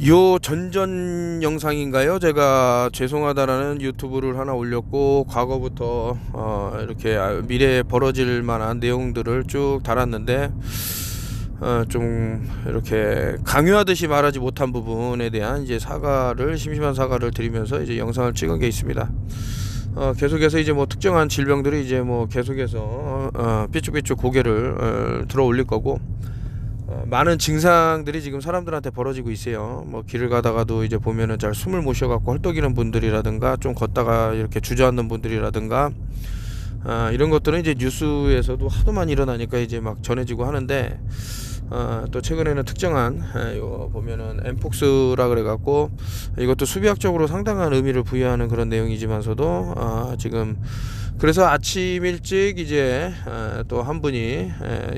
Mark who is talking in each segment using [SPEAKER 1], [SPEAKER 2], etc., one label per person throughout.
[SPEAKER 1] 요 전전 영상인가요? 제가 죄송하다라는 유튜브를 하나 올렸고 과거부터 이렇게 미래에 벌어질 만한 내용들을 쭉 달았는데 좀 이렇게 강요하듯이 말하지 못한 부분에 대한 이제 심심한 사과를 드리면서 이제 영상을 찍은 게 있습니다. 계속해서 이제 뭐 특정한 질병들이 이제 뭐 계속해서 삐쭉삐쭉 고개를 들어 올릴 거고, 많은 증상들이 지금 사람들한테 벌어지고 있어요. 뭐 길을 가다가도 이제 보면은 잘 숨을 못 쉬어갖고 헐떡이는 분들이라든가, 좀 걷다가 이렇게 주저앉는 분들이라든가, 이런 것들은 이제 뉴스에서도 하도 많이 일어나니까 이제 막 전해지고 하는데, 또 최근에는 특정한 요 보면은 엠폭스라 그래갖고, 이것도 수비학적으로 상당한 의미를 부여하는 그런 내용이지만서도 지금 그래서 아침 일찍 이제 또 한 분이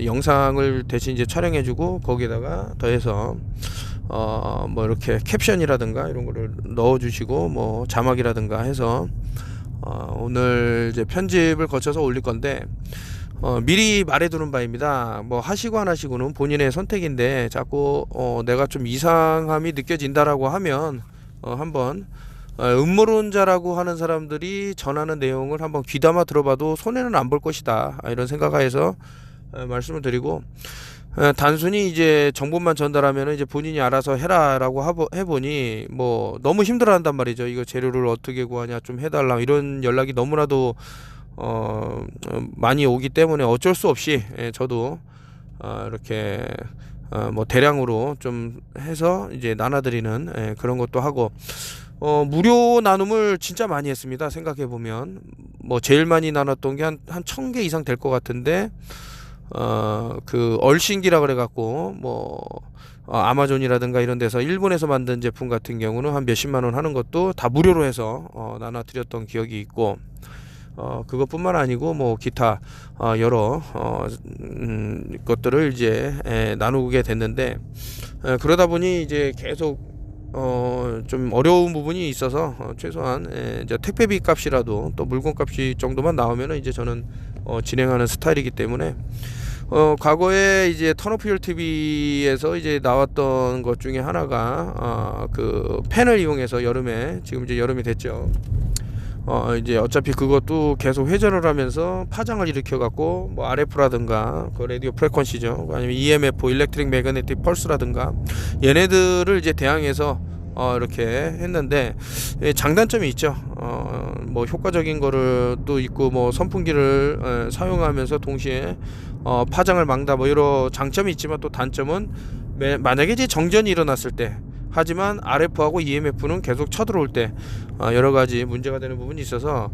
[SPEAKER 1] 영상을 대신 이제 촬영해주고, 거기에다가 더해서 뭐 이렇게 캡션이라든가 이런 거를 넣어주시고, 뭐 자막이라든가 해서 오늘 이제 편집을 거쳐서 올릴 건데, 미리 말해두는 바입니다. 뭐 하시고 안 하시고는 본인의 선택인데, 자꾸 내가 좀 이상함이 느껴진다라고 하면 한번 음모론자라고 하는 사람들이 전하는 내용을 한번 귀담아 들어봐도 손해는 안 볼 것이다, 이런 생각하에서 말씀을 드리고, 단순히 이제 정보만 전달하면 이제 본인이 알아서 해라라고 해보니 뭐 너무 힘들어한단 말이죠. 이거 재료를 어떻게 구하냐, 좀 해달라, 이런 연락이 너무나도 많이 오기 때문에 어쩔 수 없이 저도 이렇게 뭐 대량으로 좀 해서 이제 나눠드리는 그런 것도 하고, 무료 나눔을 진짜 많이 했습니다. 생각해 보면 뭐 제일 많이 나눴던 게 한 1000개 이상 될 것 같은데, 그 얼신기라 그래갖고 뭐 아마존이라든가 이런 데서 일본에서 만든 제품 같은 경우는 한 몇십만 원 하는 것도 다 무료로 해서 나눠드렸던 기억이 있고, 그것뿐만 아니고 뭐 기타 여러 것들을 이제 나누게 됐는데, 그러다 보니 이제 계속 좀 어려운 부분이 있어서 최소한 이제 택배비 값이라도, 또 물건 값이 정도만 나오면은 이제 저는 진행하는 스타일이기 때문에, 과거에 이제 턴오프힐 TV에서 이제 나왔던 것 중에 하나가 그 펜을 이용해서 여름에, 지금 이제 여름이 됐죠. 이제 어차피 그것도 계속 회전을 하면서 파장을 일으켜 갖고, 뭐 RF라든가 그 라디오 프레퀀시죠, 아니면 EMF 일렉트릭 매그네틱 펄스라든가, 얘네들을 이제 대항해서 이렇게 했는데, 장단점이 있죠. 뭐 효과적인 거를 또 있고, 뭐 선풍기를 사용하면서 동시에 파장을 막다, 뭐 여러 장점이 있지만, 또 단점은 만약에 이제 정전이 일어났을 때, 하지만 RF하고 EMF는 계속 쳐들어올 때 여러 가지 문제가 되는 부분이 있어서,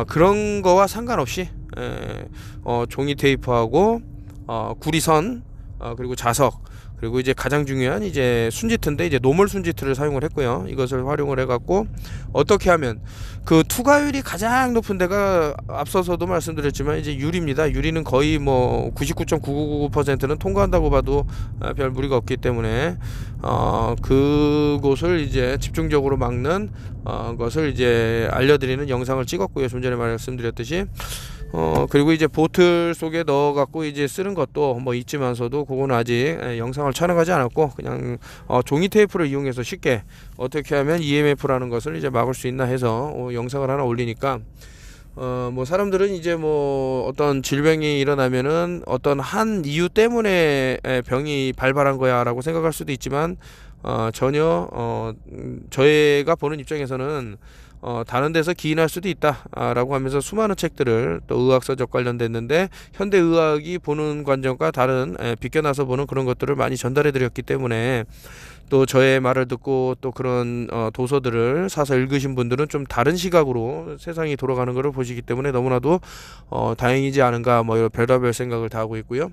[SPEAKER 1] 그런 거와 상관없이 종이 테이프하고 구리선, 그리고 자석, 그리고 이제 가장 중요한 이제 순지트인데, 이제 노멀 순지트를 사용을 했고요. 이것을 활용을 해갖고 어떻게 하면 그 투과율이 가장 높은 데가, 앞서서도 말씀드렸지만 이제 유리입니다. 유리는 거의 뭐 99.9999%는 통과한다고 봐도 별 무리가 없기 때문에 그곳을 이제 집중적으로 막는 것을 이제 알려드리는 영상을 찍었고요. 좀 전에 말씀드렸듯이, 그리고 이제 보틀 속에 넣어 갖고 이제 쓰는 것도 뭐 있지만서도, 그거는 아직 영상을 촬영하지 않았고, 그냥 종이 테이프를 이용해서 쉽게 어떻게 하면 EMF라는 것을 이제 막을 수 있나 해서 영상을 하나 올리니까, 뭐 사람들은 이제 뭐 어떤 질병이 일어나면은 어떤 한 이유 때문에 병이 발발한 거야라고 생각할 수도 있지만, 전혀 저희가 보는 입장에서는 다른 데서 기인할 수도 있다라고 하면서 수많은 책들을, 또 의학서적 관련됐는데 현대의학이 보는 관점과 다른, 비껴나서 보는 그런 것들을 많이 전달해 드렸기 때문에, 또 저의 말을 듣고 또 그런 도서들을 사서 읽으신 분들은 좀 다른 시각으로 세상이 돌아가는 것을 보시기 때문에 너무나도 다행이지 않은가, 뭐 이런 별다별 생각을 다 하고 있고요.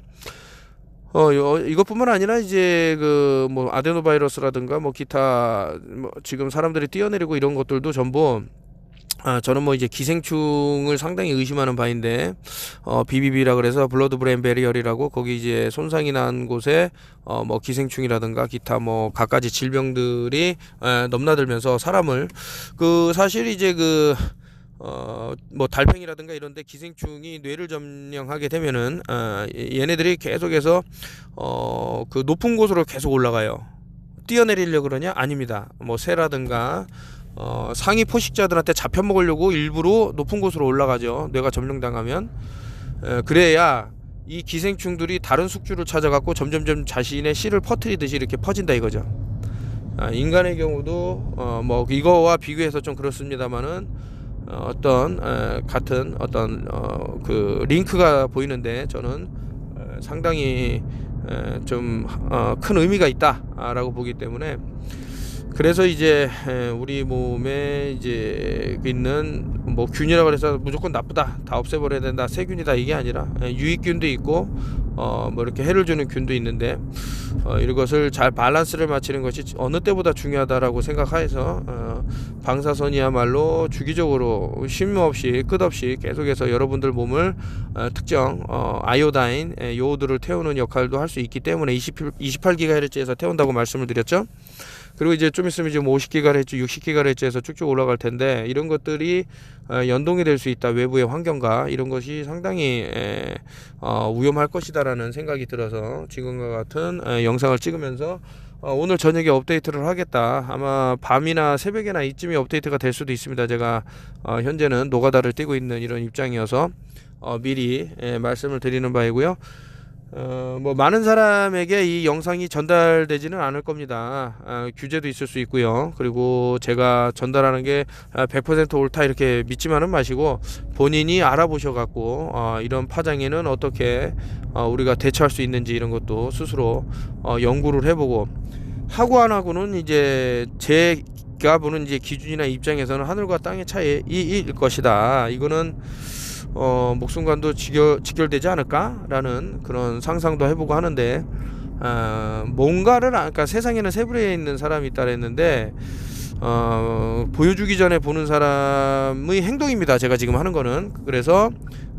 [SPEAKER 1] 이것뿐만 아니라 이제 그 뭐 아데노바이러스라든가 뭐 기타, 뭐 지금 사람들이 뛰어내리고 이런 것들도 전부, 저는 뭐 이제 기생충을 상당히 의심하는 바인데, BBB라 그래서 블러드 브레인 베리어리라고, 거기 이제 손상이 난 곳에 뭐 기생충이라든가 기타 뭐 갖가지 질병들이 넘나들면서 사람을, 그 사실 이제 그 뭐 달팽이라든가 이런데 기생충이 뇌를 점령하게 되면은 얘네들이 계속해서 그 높은 곳으로 계속 올라가요. 뛰어내리려고 그러냐? 아닙니다. 뭐 새라든가 상위 포식자들한테 잡혀 먹으려고 일부러 높은 곳으로 올라가죠. 뇌가 점령당하면. 그래야 이 기생충들이 다른 숙주를 찾아갖고 점점점 자신의 씨를 퍼뜨리듯이 이렇게 퍼진다 이거죠. 인간의 경우도 뭐 이거와 비교해서 좀 그렇습니다만은 어떤 같은 어떤 그 링크가 보이는데 저는 상당히 좀 큰 의미가 있다라고 보기 때문에, 그래서 이제 우리 몸에 이제 있는 뭐 균이라고 해서 무조건 나쁘다, 다 없애버려야 된다, 세균이다, 이게 아니라 유익균도 있고 뭐 이렇게 해를 주는 균도 있는데 이것을 잘 밸런스를 맞추는 것이 어느 때보다 중요하다라고 생각해서 방사선이야말로 주기적으로 쉼없이 끝없이 계속해서 여러분들 몸을 특정 아이오다인 요오드를 태우는 역할도 할 수 있기 때문에 28GHz에서 태운다고 말씀을 드렸죠. 그리고 이제 좀 있으면 지금 50GHz, 60GHz에서 쭉쭉 올라갈 텐데, 이런 것들이 연동이 될 수 있다. 외부의 환경과 이런 것이 상당히 위험할 것이다라는 생각이 들어서 지금과 같은 영상을 찍으면서 오늘 저녁에 업데이트를 하겠다. 아마 밤이나 새벽이나 이쯤이 업데이트가 될 수도 있습니다. 제가 현재는 노가다를 뛰고 있는 이런 입장이어서 미리 말씀을 드리는 바이고요. 뭐 많은 사람에게 이 영상이 전달되지는 않을 겁니다. 규제도 있을 수 있고요. 그리고 제가 전달하는 게 100% 옳다 이렇게 믿지만은 마시고, 본인이 알아보셔 갖고 이런 파장에는 어떻게 우리가 대처할 수 있는지 이런 것도 스스로 연구를 해보고, 하고 안 하고는 이제 제가 보는 이제 기준이나 입장에서는 하늘과 땅의 차이일 것이다. 이거는 목숨과도 직결되지 않을까라는 그런 상상도 해보고 하는데, 뭔가를 그러니까 세상에는 세 부류에 있는 사람이 있다 그랬는데, 보여주기 전에 보는 사람의 행동입니다. 제가 지금 하는 거는. 그래서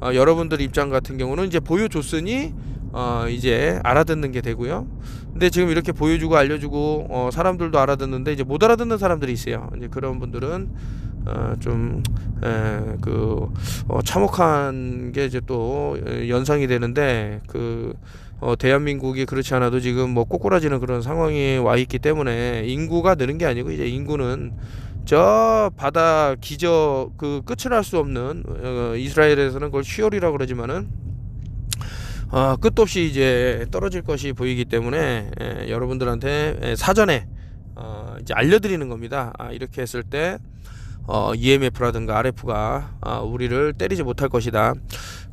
[SPEAKER 1] 여러분들 입장 같은 경우는 이제 보여줬으니 이제 알아듣는 게 되고요. 근데 지금 이렇게 보여주고 알려주고 사람들도 알아듣는데 이제 못 알아듣는 사람들이 있어요. 이제 그런 분들은 좀 참혹한 게 이제 또 연상이 되는데, 대한민국이 그렇지 않아도 지금 뭐 꼬꾸라지는 그런 상황에 와 있기 때문에, 인구가 느는 게 아니고 이제 인구는 저 바다 기저 그 끝을 알 수 없는 이스라엘에서는 그걸 쉬월이라고 그러지만은 끝도 없이 이제 떨어질 것이 보이기 때문에 여러분들한테 사전에 이제 알려드리는 겁니다. 이렇게 했을 때 EMF라든가 RF가 우리를 때리지 못할 것이다.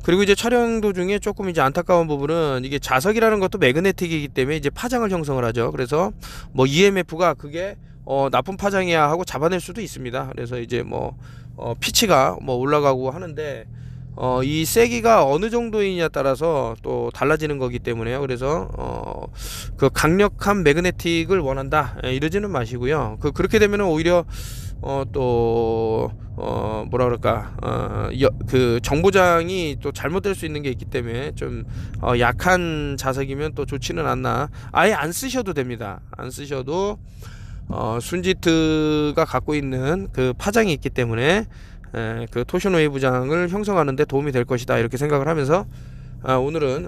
[SPEAKER 1] 그리고 이제 촬영 도중에 조금 이제 안타까운 부분은, 이게 자석이라는 것도 매그네틱이기 때문에 이제 파장을 형성을 하죠. 그래서 뭐 EMF가 그게 나쁜 파장이야 하고 잡아낼 수도 있습니다. 그래서 이제 뭐 피치가 뭐 올라가고 하는데, 이 세기가 어느 정도이냐에 따라서 또 달라지는 거기 때문에요. 그래서 그 강력한 매그네틱을 원한다 이러지는 마시고요. 그렇게 되면 오히려 뭐라 그럴까, 그 정보장이 또 잘못될 수 있는 게 있기 때문에 좀 약한 자석이면 또 좋지는 않나. 아예 안 쓰셔도 됩니다. 안 쓰셔도 순지트가 갖고 있는 그 파장이 있기 때문에 그 토션 웨이브장을 형성하는 데 도움이 될 것이다 이렇게 생각을 하면서, 오늘은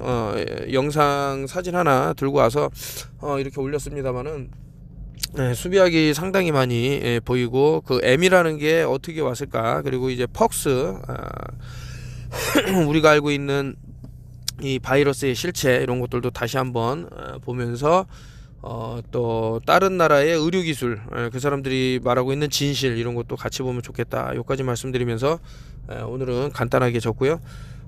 [SPEAKER 1] 영상 사진 하나 들고 와서 이렇게 올렸습니다만은, 수비하기 상당히 많이 보이고, 그 M이라는 게 어떻게 왔을까, 그리고 이제 퍽스 우리가 알고 있는 이 바이러스의 실체, 이런 것들도 다시 한번 보면서 또 다른 나라의 의료기술, 그 사람들이 말하고 있는 진실, 이런 것도 같이 보면 좋겠다. 여기까지 말씀드리면서 오늘은 간단하게 적고요.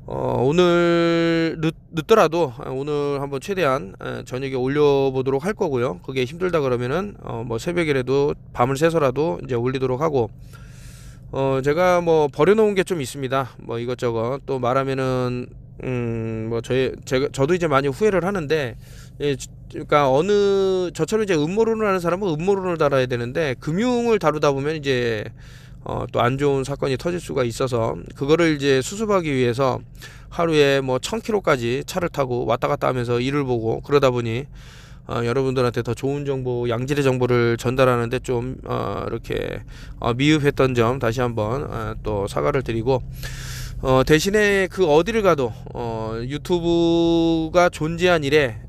[SPEAKER 1] 오늘 늦더라도 오늘 한번 최대한 저녁에 올려보도록 할 거고요. 그게 힘들다 그러면은 뭐 새벽이라도 밤을 새서라도 이제 올리도록 하고, 제가 뭐 버려놓은 게 좀 있습니다. 뭐 이것저것 또 말하면은 뭐 저도 이제 많이 후회를 하는데, 그러니까 저처럼 이제 음모론을 하는 사람은 음모론을 달아야 되는데, 금융을 다루다 보면 이제 또 안 좋은 사건이 터질 수가 있어서, 그거를 이제 수습하기 위해서 하루에 뭐 1000km까지 차를 타고 왔다 갔다 하면서 일을 보고 그러다 보니 여러분들한테 더 좋은 정보, 양질의 정보를 전달하는데 좀 이렇게 미흡했던 점 다시 한번 또 사과를 드리고, 대신에 그 어디를 가도 유튜브가 존재한 이래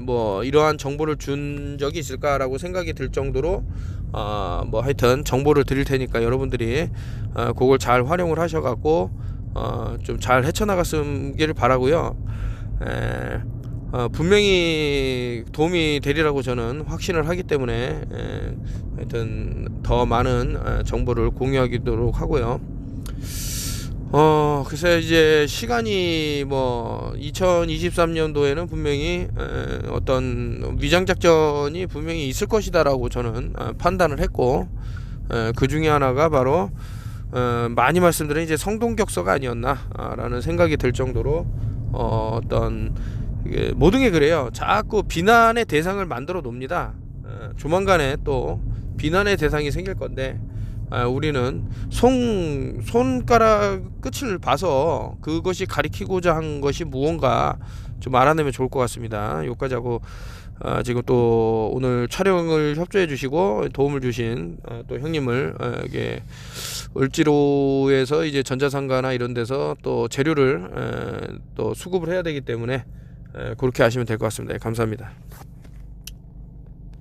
[SPEAKER 1] 뭐 이러한 정보를 준 적이 있을까라고 생각이 들 정도로 뭐 하여튼 정보를 드릴 테니까 여러분들이 그걸 잘 활용을 하셔갖고 좀 잘 헤쳐나갔기를 바라고요. 분명히 도움이 되리라고 저는 확신을 하기 때문에 하여튼 더 많은 정보를 공유하도록 하고요. 글쎄 이제 시간이 뭐 2023년도에는 분명히 어떤 위장작전이 분명히 있을 것이다라고 저는 판단을 했고, 그 중에 하나가 바로 많이 말씀드린 이제 성동격서가 아니었나라는 생각이 들 정도로 어떤 모든 게 그래요. 자꾸 비난의 대상을 만들어 놓습니다. 조만간에 또 비난의 대상이 생길 건데, 우리는 손가락 끝을 봐서 그것이 가리키고자 한 것이 무언가 좀 알아내면 좋을 것 같습니다. 여기까지 하고 지금 또 오늘 촬영을 협조해 주시고 도움을 주신 또 형님을 이게 을지로에서 이제 전자상가나 이런 데서 또 재료를 또 수급을 해야 되기 때문에 그렇게 하시면 될 것 같습니다. 감사합니다.